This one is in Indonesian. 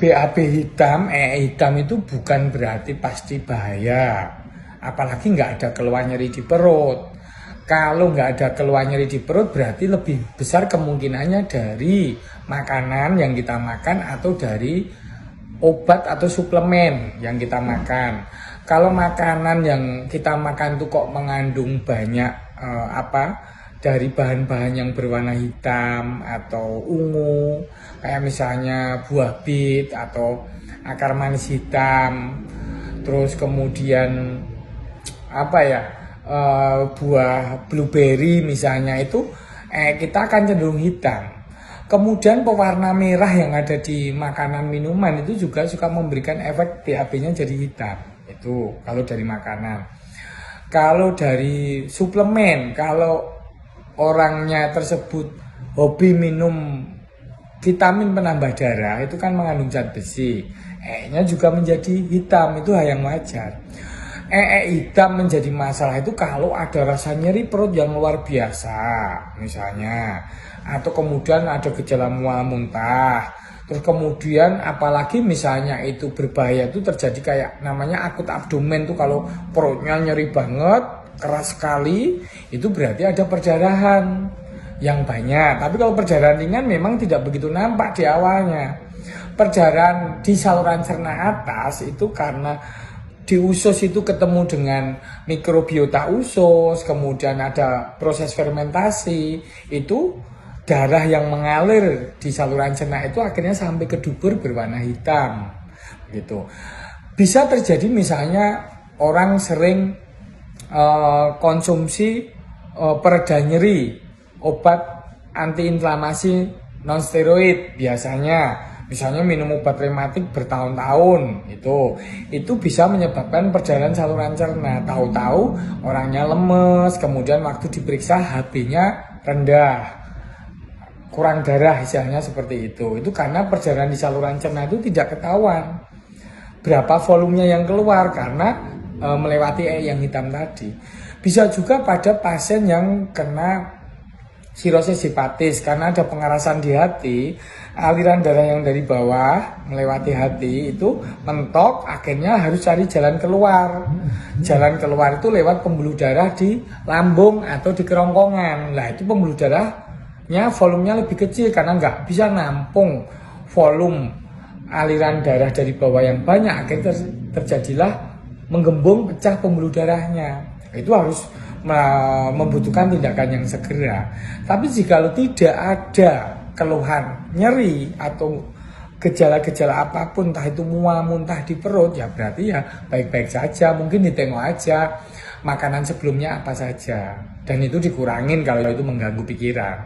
BAB hitam, hitam itu bukan berarti pasti bahaya. Apalagi nggak ada keluhan nyeri di perut. Kalau nggak ada keluhan nyeri di perut berarti lebih besar kemungkinannya dari makanan yang kita makan atau dari obat atau suplemen yang kita makan. Kalau makanan yang kita makan tuh kok mengandung banyak dari bahan-bahan yang berwarna hitam atau ungu, kayak misalnya buah bit atau akar manis hitam, terus kemudian buah blueberry misalnya, itu kita akan cenderung hitam. Kemudian pewarna merah yang ada di makanan minuman itu juga suka memberikan efek BAB-nya jadi hitam. Itu kalau dari makanan. Kalau dari suplemen, kalau orangnya tersebut hobi minum vitamin penambah darah, itu kan mengandung zat besi. E-nya juga menjadi hitam, itu hal yang wajar. Hitam menjadi masalah itu kalau ada rasa nyeri perut yang luar biasa misalnya, atau kemudian ada gejala mual muntah, terus kemudian apalagi misalnya itu berbahaya itu terjadi kayak namanya akut abdomen tuh, kalau perutnya nyeri banget keras sekali, itu berarti ada perdarahan yang banyak. Tapi kalau perdarahan ringan memang tidak begitu nampak di awalnya. Perdarahan di saluran cerna atas itu karena di usus itu ketemu dengan mikrobiota usus, kemudian ada proses fermentasi, itu darah yang mengalir di saluran cerna itu akhirnya sampai ke dubur berwarna hitam gitu. Bisa terjadi misalnya orang sering konsumsi pereda nyeri, obat antiinflamasi non steroid biasanya, misalnya minum obat rematik bertahun-tahun, itu bisa menyebabkan perdarahan saluran cerna. Tahu-tahu orangnya lemes, kemudian waktu diperiksa HB-nya rendah, kurang darah misalnya seperti itu. Itu karena perdarahan di saluran cerna itu tidak ketahuan berapa volumenya yang keluar karena melewati yang hitam tadi. Bisa juga pada pasien yang kena sirosis hepatis, karena ada pengerasan di hati, aliran darah yang dari bawah melewati hati itu mentok, akhirnya harus cari jalan keluar. Jalan keluar itu lewat pembuluh darah di lambung atau di kerongkongan. Nah, itu pembuluh darahnya volumenya lebih kecil karena nggak bisa nampung volume aliran darah dari bawah yang banyak, akhirnya terjadilah menggembung, pecah pembuluh darahnya. Itu harus membutuhkan tindakan yang segera. Tapi jika tidak ada keluhan nyeri atau gejala-gejala apapun, entah itu mual muntah di perut, ya berarti ya baik-baik saja. Mungkin ditengok aja makanan sebelumnya apa saja, dan itu dikurangin kalau itu mengganggu pikiran.